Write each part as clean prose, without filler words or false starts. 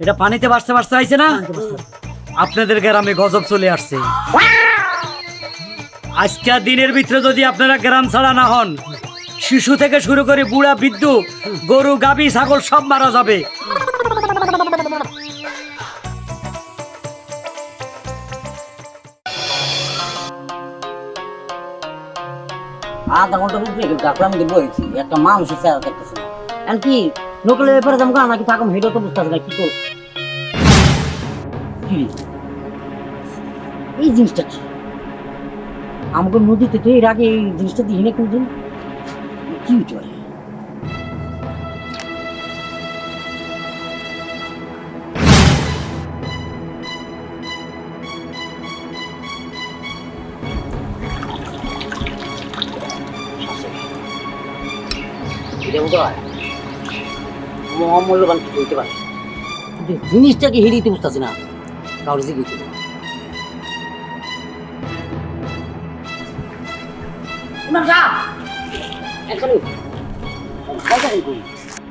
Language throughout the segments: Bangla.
এটা পানিতে ভাসতে ভাসতে আইছে না? আপনাদের গ্রামে গজব চলে আসছে। আজকে দিনের ভিতরে যদি আপনারা গ্রাম ছাড়া না হন, শিশু থেকে শুরু করে বুড়া বৃদ্ধ, গরু গাভী ছাগল সব মারা যাবে। আধা ঘন্টা উপরে ডাকলাম দিয়ে বলেছি একটা মানুষের চেহারা দেখতেছে না এখন কি লোকালের ব্যাপারে যাবো নাকি থাকুন হেঁটেও তো বুঝতে পারছি না কি করব। কি এই জিনিসটা কি আমাকে নদীতে তো এর আগে এই জিনিসটা দিই না কোনদিন কি হতে পারে? মহামূল্যবান কিছু হইতে পারে কিন্তু জিনিসটাকে হেরিতে বুঝতেছি না কারো যে গেছে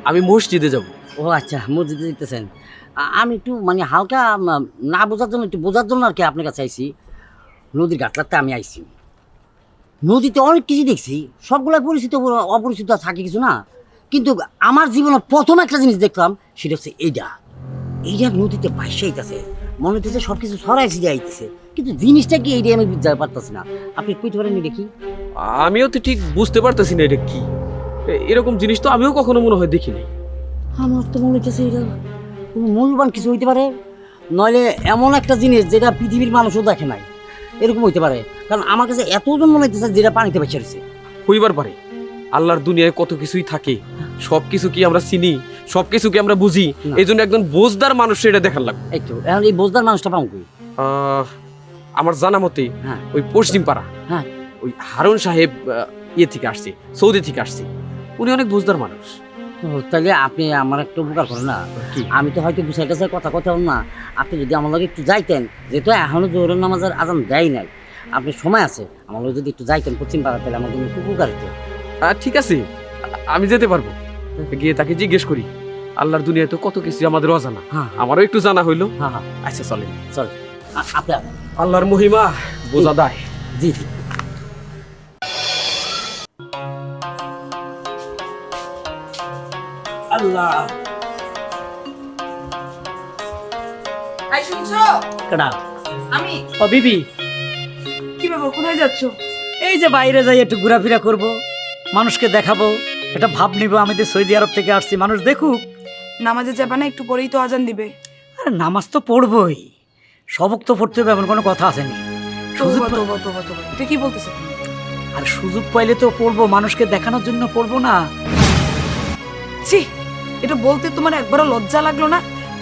আমি মসজিদে যাব। ও আচ্ছা মসজিদে দিতেছেন। আমি একটু মানে হালকা না বোঝার জন্য একটু বোঝার জন্য আর কি আপনার কাছে আইছি। নদীর ঘাটলাতে আমি আইছি, নদীতে অনেক কিছু দেখছি, সবগুলো পরিচিত অপরিচিত থাকে কিছু না, কিন্তু আমার জীবনে প্রথম একটা জিনিস দেখলাম সেটা হচ্ছে এইটা নদীতে ভাইসা আইতেছে, মনে হইতেছে সব কিছু ছড়াই ছিড়ে আইতেছে, কিন্তু জিনিসটা কি এইটা আমি বুঝতে পারতেছি না। আপনি কইতে পারেন এটা কি? আমিও তো ঠিক বুঝতে পারতেছি না এটা কি। এরকম জিনিস তো আমিও কখনো মনে হয় দেখি নাই। আমার তো মনে হইতেছে এটা কোনো মূল্যবান কিছু হইতে পারে, নইলে এমন একটা জিনিস যেটা পৃথিবীর মানুষও দেখে নাই, এরকম হইতে পারে। কারণ আমার কাছে এতজন মনে হইতেছে যেটা পানিতে বেঁচে রয়েছে। হইবার পারে, আল্লাহর দুনিয়ায় কত কিছুই থাকে, সব কিছু কি আমরা চিনি, সব কিছু কি আমরা বুঝি? না। এই জন্য একজন বোঝদার মানুষ এটা দেখার লাগবে। এই তো এখন এই বোঝদার মানুষটা পাবো কই? আমার জানা মতে হ্যাঁ ওই পশ্চিম পাড়া, হ্যাঁ ওই হারুন সাহেব ইয়ে থেকে আসছে, সৌদি থেকে আসছে। উনি অনেক বুঝদার মানুষ। ও, তাহলে আপনি আমার একটু উপকার করেন না। কি? আমি তো হয়তো বুঝাই কাছে কথা কথা না, আপনি যদি আমার লগে একটু যাইতেন, যেহেতু এখনো জোহরের নামাজের আজান দেয় নাই, আপনি সময় আছে, আমার লগে যদি একটু যাইতেন পশ্চিম পাড়া, তাহলে আমার জন্য একটু উপকার হতো। ঠিক আছে, আমি যেতে পারবো। গিয়ে তাকে জিজ্ঞেস করি, আল্লাহর দুনিয়ায় তো কত কিছু আমাদের অজানা, হ্যাঁ আমারও একটু জানা হইলো। হ্যাঁ হ্যাঁ আচ্ছা চলেন। চল আপনি আল্লাহর মহিমা বোঝা দায়। জি জি। আল্লাহ আই শুনছো? কেডা? আমি ও বিবি, কি ব্যাপার, কোথায় যাচ্ছ? এই যে বাইরে যাই একটু ঘোরাফেরা করব, মানুষকে দেখাবো, একটা ভাব নিব আমি তো সৌদি আরব থেকে আসছি, মানুষ দেখুক। নামাজে যাবে না? একটু পরেই তো আজান দিবে। আরে নামাজ তো পড়বই, সবক তো পড়তে হবে, এমন কোনো কথা আসেনি। সুযোগ তোবা তোবা তোবা তোবা, এটা কি বলতেছো? আর সুযোগ পাইলে তো পড়বো, মানুষকে দেখানোর জন্য পড়বো না। ছি, এটা বলতে তোমার একবারও লজ্জা লাগলো না?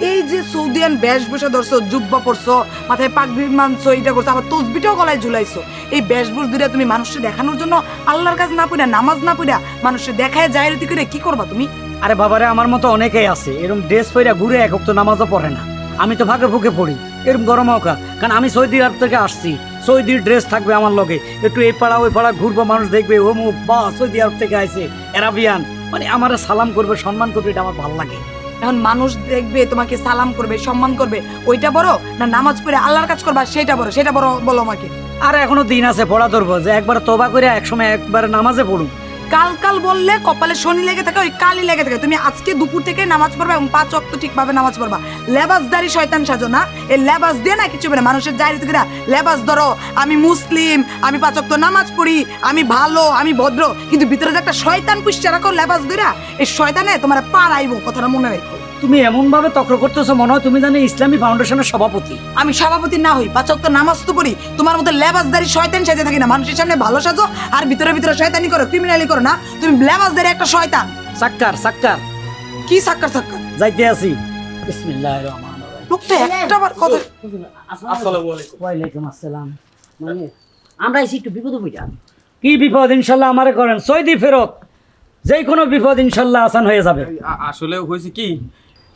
এই যে সৌদিয়ান বেশভূষা ধরছো, জুব্বা পরছো, মাথায় পাগড়ি মানছো, এটা করছো, আবার তসবিটাও গলায় ঝুলাইছো। এই বেশভূষ দুইটা তুমি মানুষকে দেখানোর জন্য আল্লাহর কাজ না পড়া, নামাজ না পড়া, মানুষকে দেখায় জাহিরতি করে কি করবা তুমি? আরে বাবারে, আমার মতো অনেকেই আছে এরকম ড্রেস পইরা ঘুরে এক তো নামাজও পড়ে না। আমি তো ভাগে ফুকে পড়ি এরকম গরম হোকা, কারণ আমি সৌদি আরব থেকে আসছি, সৌদির ড্রেস থাকবে আমার লগে, একটু এই পাড়া ওই পাড়া ঘুরবো, মানুষ দেখবে ও মুখ বা সৌদি আরব থেকে আইছে অ্যারাবিয়ান, মানে আমার সালাম করবে, সম্মান করবে, এটা আমার ভালো লাগে। এখন মানুষ দেখবে, তোমাকে সালাম করবে, সম্মান করবে, ওইটা বড় না নামাজ পড়ে আল্লাহর কাজ করবা সেটা বড়? সেটা বড় বলো আমাকে। আর এখনো দিন আছে পড়া ধরবো, যে একবার তবা করে একসময় একবার নামাজে পড়ুক। কাল কাল বললে কপালে শনি লেগে থাকে, ওই কালই লেগে থাকে। তুমি আজকে দুপুর থেকে নামাজ পড়বা এবং 5 ওয়াক্ত ঠিকভাবে নামাজ পড়বা। লেবাসদারি শয়তান সাজো না, এই লেবাস দিয়ে না কিছু না, মানুষের জাহিরতি করে লেবাস ধরো, আমি মুসলিম, আমি 5 ওয়াক্ত নামাজ পড়ি, আমি ভালো, আমি ভদ্র, কিন্তু ভিতরে যে একটা শয়তান পুষ্টি রাখো লেবাস ধরে, এই শয়তানে তোমার পাড়াইবো, কথাটা মনে রাখো। তুমি এমন ভাবে তক্র করতেছো, মনে হয় তুমি জানো ইসলামী ফাউন্ডেশনের সভাপতি। আমি সভাপতি না হই, 5 ওয়াক্ত নামাজ তো পড়ি, তোমার মতো লেবাসদারি শয়তান সাজে থাকি না। মানুষের সামনে ভালো সাজো আর ভিতরে ভিতরে শয়তানি করো, ক্রিমিনালি করো না। তুমি লেবাসদারি একটা শয়তান। সাক্কার সাক্কার কি সাক্কার সাক্কার? যাইতে আছি। বিসমিল্লাহির রহমানির রহিম। লোকটা একটাবার কথা। আসসালামু আলাইকুম। ওয়ালাইকুম আসসালাম। মানে আমরা এসে একটু বিপদ বুঝা। কি বিপদ? ইনশাল্লাহ আমারে করেন, সৌদি ফেরত, যে কোনো বিপদ ইনশাল্লাহ আসান হয়ে যাবে। আসলে হয়েছে কি,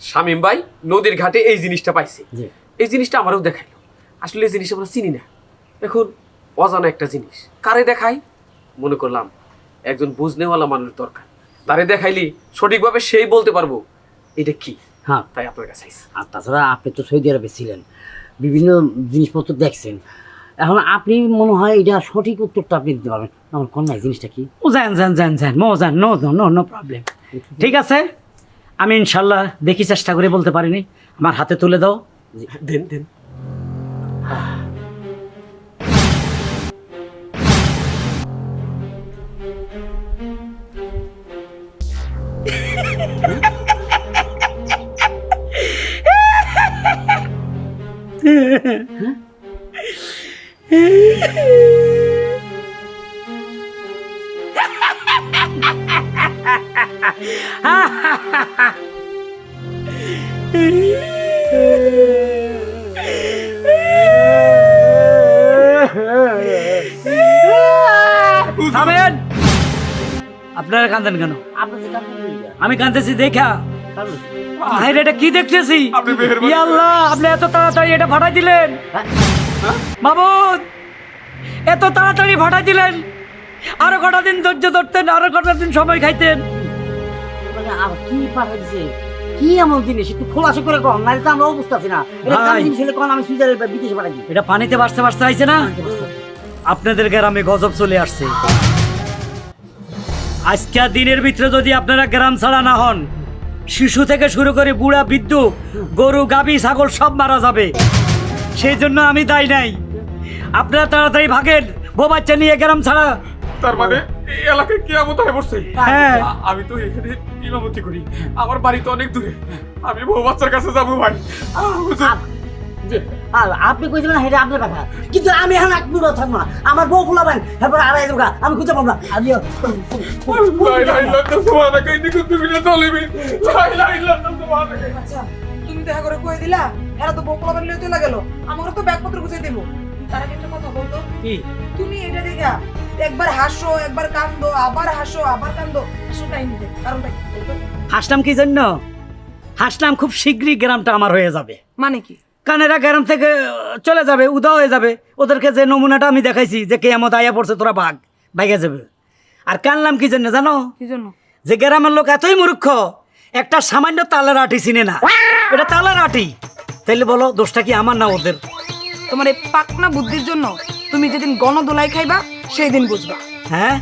শামীম ভাই নদীর ঘাটে এই জিনিসটা পাইছে, জি। এই জিনিসটা আমারও দেখাইলো। আসলে এই জিনিস আমরা চিনি না, এখন অজানা একটা জিনিস কারে দেখাই, মনে করলাম একজন বুঝনেওয়ালা মানুষ দরকার, তারে দেখাইলি সঠিকভাবে সেই বলতে পারবো এটা কি। হ্যাঁ। তাই আপনার কাছে আইছি। আর তাছাড়া আপনি তো সৌদি আরবে ছিলেন, বিভিন্ন জিনিসপত্র দেখছেন, এখন আপনি মনে হয় এটা সঠিক উত্তরটা আপনি দিতে পারবেন। আমার কন্যা জিনিসটা কি? যান নো নো প্রবলেম। ঠিক আছে, আমি ইনশাল্লাহ দেখি, চেষ্টা করে বলতে পারিনি। আমার হাতে তুলে দাও। দেন দেন। থামেন, আপনারা কাঁদেন কেন? আপনার যে কান্না করিলা, আমি কাঁদতেছি দেখা? কারণ কি? ভাইরে এটা কি দেখতেছি? আপনি মেহেরবানি ইয়া আল্লাহ, আপনি এত তাড়াতাড়ি এটা ফাটাই দিলেন হ্যাঁ? মাবুদ, এত তাড়াতাড়ি ফাটাই দিলেন। আরো কটা দিন ধৈর্য ধরতেন, আরো কটা দিন সময় খাইতেন। মানে কি পাঠাইছে, কি এমন জিনিস একটু খোলাসা করে কম, নাহলে তো আমরা অবস্থা আছি না। এটা ভাই। কাম জিনিস হলে কোন আমি সুইজারল্যান্ড বা বিদেশে পাঠাই দিই। এটা পানিতে ভাসতে ভাসতে আইছে না? আপনাদের গ্রামে গজব চলে আসছে। আজকে দিনের ভিতরে যদি আপনারা গ্রাম ছাড়া না হন, শিশু থেকে শুরু করে বুড়া বৃদ্ধ, গরু গাভী ছাগল সব মারা যাবে। সেই জন্য আমি দায়ী নাই। আপনারা তাড়াতাড়ি ভাগেন, বউ বাচ্চা নিয়ে গ্রাম ছাড়া। তার মানে এই এলাকায় কিয়ামত হয়ে পড়ছে। হ্যাঁ, আমি তো এখানে ইমামতি করি, আমার বাড়ি তো অনেক দূরে, আমি বউ বাচ্চার কাছে যাবো ভাই। হুজুর, জি। আর আপনি কই যাবেন এটা আপনার কথা, কিন্তু আমি এখন এক মিনিট থাকবো না। আমার বউ ফুলাবেন, তারপর আড়াই দুগা আমি খুঁজে পাবো না। আমিও লা ইলাহা ইল্লাল্লাহ সুবহানাকা ইন্নী কুনতু মিনাজ জালিমিন। লা ইলাহা ইল্লাল্লাহ সুবহানাকা। আচ্ছা তুমি দেখা করে কই দিলা, এরা তো বকলা বানলে চলে গেল, আমারও তো ব্যাগপত্র গুছিয়ে দেবো। তার আগে একটা কথা বলতো, কি? তুমি এটা দেখা একবার হাসো, একবার কান্দো, আবার হাসো, আবার কান্দো, হাসো টাইম দিতে, কারণটা কি বলতো? হাসলাম কি জন্য? হাসলাম খুব শীঘ্রই গ্রামটা আমার হয়ে যাবে। মানে কি? কানেরা গ্রাম থেকে চলে যাবে, উদা হয়ে যাবে। ওদেরকে যে নমুনাটা আমি দেখাইছি যে কেয়ামত আয়া পড়ছে, তোরা ভাগে যাবে। আর কানলাম কি জন্য জানো? কি জন্য? যে গ্রামের লোক এতই মূর্খ, একটা সামান্য তালার আটি চিনে না। এটা তালার আটি। তাইলে বলো দোষটা কি আমার না ওদের? তোমার এই পাকনা বুদ্ধির জন্য তুমি যেদিন গণদোলাই খাইবা সেই দিন বুঝবা। হ্যাঁ,